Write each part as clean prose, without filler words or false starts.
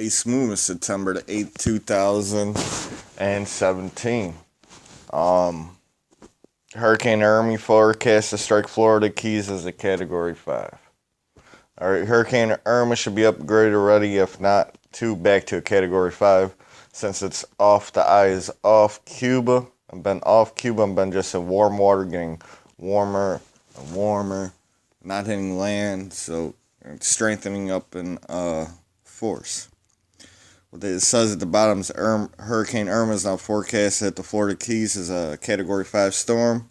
Smooth September the 8th, 2017. Hurricane Irma forecast to strike Florida Keys as a Category 5. Alright, Hurricane Irma should be upgraded already, if not back to a Category 5, since it's off the eyes off Cuba. I've been off Cuba and been just in warm water, getting warmer and warmer, not hitting land, so it's strengthening up in force. What it says at the bottom is Hurricane Irma is now forecast at the Florida Keys as a Category 5 storm.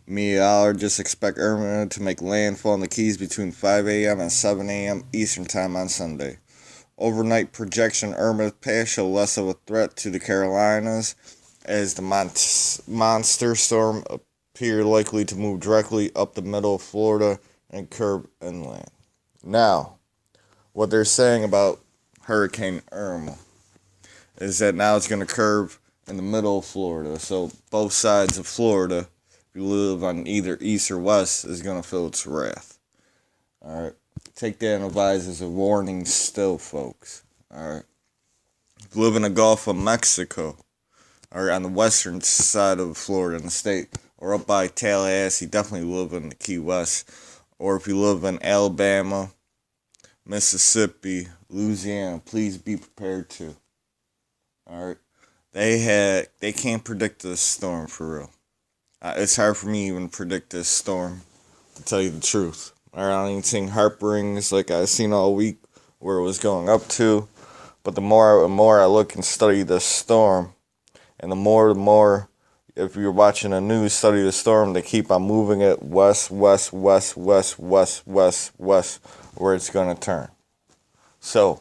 Meteorologists expect Irma to make landfall in the Keys between 5 a.m. and 7 a.m. Eastern Time on Sunday. Overnight projection Irma's path show less of a threat to the Carolinas, as the monster storm appear likely to move directly up the middle of Florida and curve inland. Now, what they're saying about Hurricane Irma is that now it's going to curve in the middle of Florida. So both sides of Florida, if you live on either east or west, is going to feel its wrath. Alright. Take that and advise as a warning still, folks. Alright. If you live in the Gulf of Mexico, or on the western side of Florida in the state, or up by Tallahassee, definitely live in the Key West. Or if you live in Alabama, Mississippi, Louisiana, please be prepared too. Alright. They can't predict this storm for real. It's hard for me to even predict this storm, to tell you the truth. I don't even think harp rings like I've seen all week where it was going up to. But the more I look and study this storm, and the more, if you're watching the news, study the storm, they keep on moving it west, where it's going to turn. So,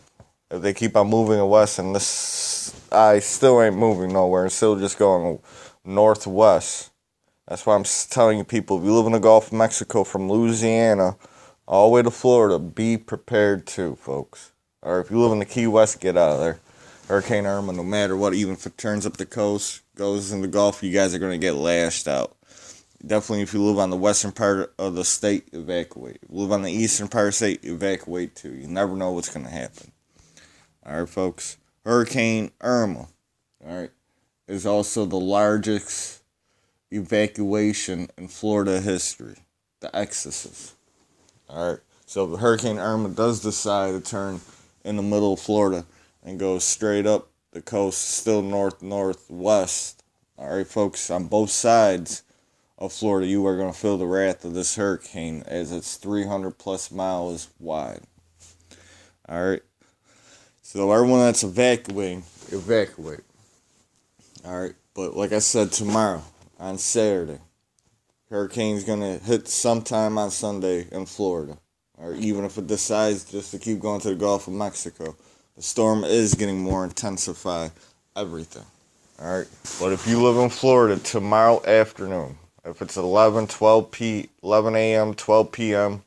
if they keep on moving it west, and this eye still ain't moving nowhere, it's still just going northwest. That's why I'm telling you people, if you live in the Gulf of Mexico from Louisiana all the way to Florida, be prepared too, folks. Or if you live in the Key West, get out of there. Hurricane Irma, no matter what, even if it turns up the coast, goes in the Gulf, you guys are going to get lashed out. Definitely, if you live on the western part of the state, evacuate. If you live on the eastern part of the state, evacuate too. You never know what's going to happen. Alright, folks. Hurricane Irma, alright, is also the largest evacuation in Florida history. The exodus. Alright, so if Hurricane Irma does decide to turn in the middle of Florida and go straight up the coast, still northwest. Alright, folks, on both sides of Florida, you are going to feel the wrath of this hurricane, as it's 300 plus miles wide. Alright, so everyone that's evacuate. Alright, but like I said, tomorrow, on Saturday, hurricane's going to hit sometime on Sunday in Florida. Or even if it decides just to keep going to the Gulf of Mexico. The storm is getting more intensified, everything. Alright, but if you live in Florida tomorrow afternoon, if it's 11 a.m., 12 p.m.,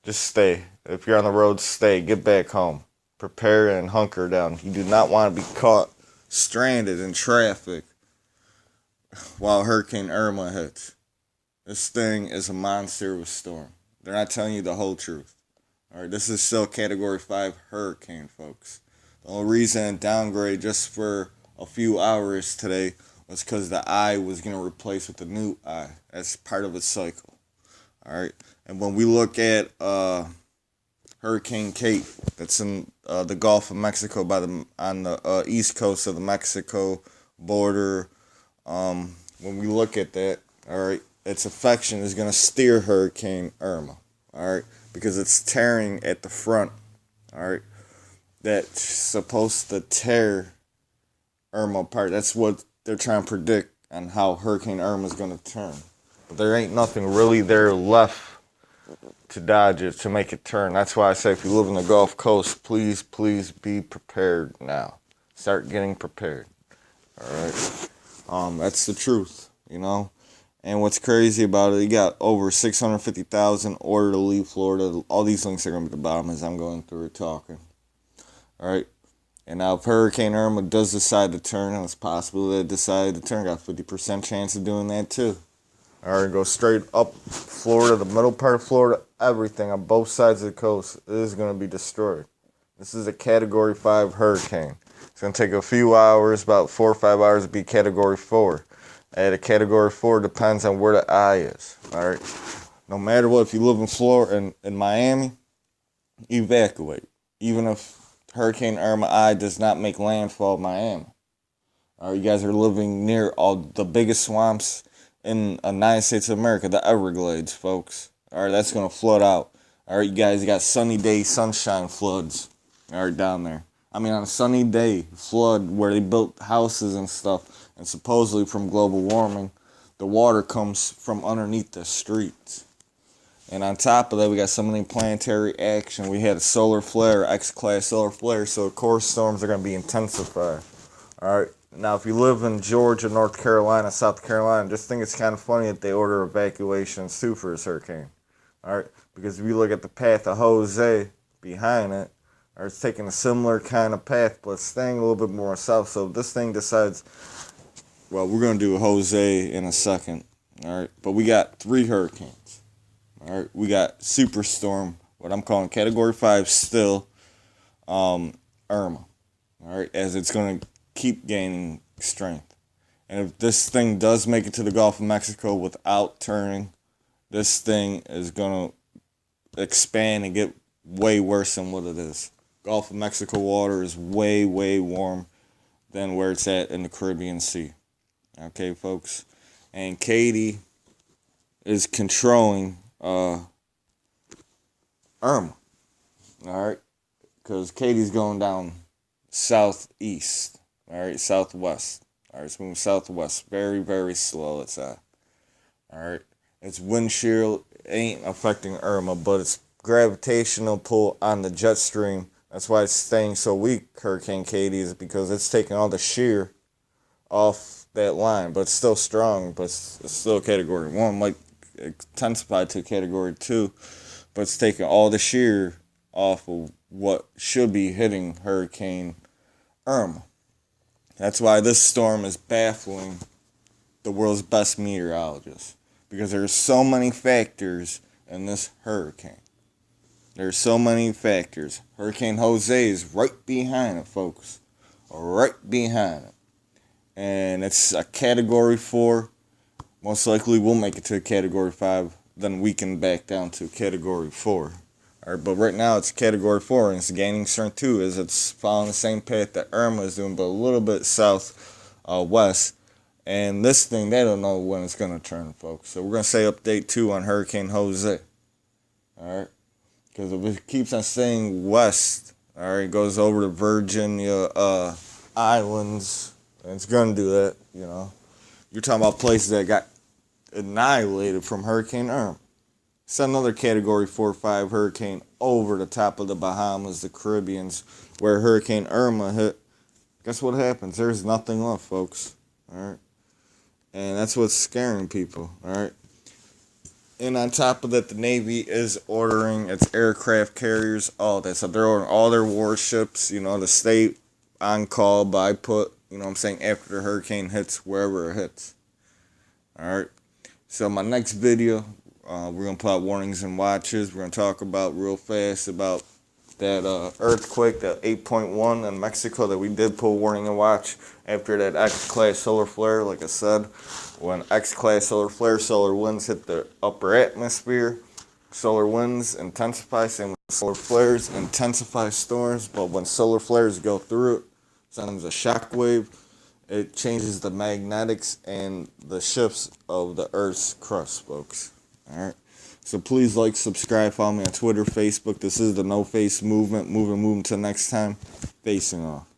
just stay. If you're on the road, stay. Get back home. Prepare and hunker down. You do not want to be caught stranded in traffic while Hurricane Irma hits. This thing is a monster of a storm. They're not telling you the whole truth. Alright, this is still Category 5 hurricane, folks. The only reason it downgraded just for a few hours today was because the eye was going to replace with the new eye. That's part of its cycle. Alright, and when we look at Hurricane Kate, that's in the Gulf of Mexico on the east coast of the Mexico border, when we look at that, alright, its affection is going to steer Hurricane Irma, alright, because it's tearing at the front, alright, that's supposed to tear Irma apart. That's what they're trying to predict on how Hurricane Irma is going to turn. But there ain't nothing really there left to dodge it, to make it turn. That's why I say if you live in the Gulf Coast, please be prepared now. Start getting prepared, alright. That's the truth, you know. And what's crazy about it, you got over 650,000 ordered to leave Florida. All these links are going to be at the bottom as I'm going through it talking. Alright. And now if Hurricane Irma does decide to turn, and it's possible that it decided to turn, got a 50% chance of doing that too. Alright, go straight up Florida, the middle part of Florida, everything on both sides of the coast is going to be destroyed. This is a Category 5 hurricane. It's going to take a few hours, about 4 or 5 hours to be Category 4. At a Category 4 depends on where the eye is. All right. No matter what, if you live in Florida, in Miami, evacuate. Even if Hurricane Irma eye does not make landfall in Miami. All right, you guys are living near all the biggest swamps in the United States of America, the Everglades, folks. All right, that's going to flood out. All right, you guys got sunny day, sunshine floods. All right, down there. I mean, on a sunny day, flood where they built houses and stuff, and supposedly from global warming, the water comes from underneath the streets. And on top of that, we got some of the planetary action. We had a solar flare, X-class solar flare, so of course storms are going to be intensified. All right. Now, if you live in Georgia, North Carolina, South Carolina, just think it's kind of funny that they order evacuations too for this hurricane. All right. Because if you look at the path of Jose behind it, or it's taking a similar kind of path, but staying a little bit more south. So if this thing decides, well, we're going to do Jose in a second. All right. But we got 3 hurricanes. All right. We got Superstorm, what I'm calling Category 5 still, Irma. All right. As it's going to keep gaining strength. And if this thing does make it to the Gulf of Mexico without turning, this thing is going to expand and get way worse than what it is. Gulf of Mexico water is way, way warm than where it's at in the Caribbean Sea. Okay, folks? And Katie is controlling Irma. All right? Because Katie's going down southeast. All right, southwest. All right, it's moving southwest. Very, very slow, it's at. All right. Its wind shear ain't affecting Irma, but its gravitational pull on the jet stream, that's why it's staying so weak, Hurricane Katie, is because it's taking all the shear off that line. But it's still strong, but it's still Category 1. Might intensify to Category 2, but it's taking all the shear off of what should be hitting Hurricane Irma. That's why this storm is baffling the world's best meteorologists. Because there's so many factors in this hurricane. There's so many factors. Hurricane Jose is right behind it, folks. Right behind it. And it's a Category 4. Most likely we'll make it to a Category 5. Then we can back down to Category 4. All right, but right now it's Category 4, and it's gaining strength too, as it's following the same path that Irma is doing, but a little bit west. And this thing, they don't know when it's going to turn, folks. So we're going to say update 2 on Hurricane Jose. All right? Because if it keeps on staying west, all right, it goes over to Virginia Islands, and it's going to do that, you know. You're talking about places that got annihilated from Hurricane Irma. Send another Category 4-5 hurricane over the top of the Bahamas, the Caribbeans, where Hurricane Irma hit. Guess what happens? There's nothing left, folks. All right? And that's what's scaring people, all right? And on top of that, the Navy is ordering its aircraft carriers, all that. So they're ordering all their warships, you know, to stay on call by put, you know what I'm saying, after the hurricane hits, wherever it hits. All right? So my next video, we're going to put out warnings and watches. We're going to talk about real fast about that earthquake, that 8.1 in Mexico that we did put a warning and watch after that X-class solar flare. Like I said, when X-class solar flare, solar winds hit the upper atmosphere, solar winds intensify, same with solar flares, intensify storms. But when solar flares go through it, sends a shock wave, it changes the magnetics and the shifts of the Earth's crust, folks. All right. So please like, subscribe, follow me on Twitter, Facebook. This is the No Face Movement. Moving to next time. Facing off.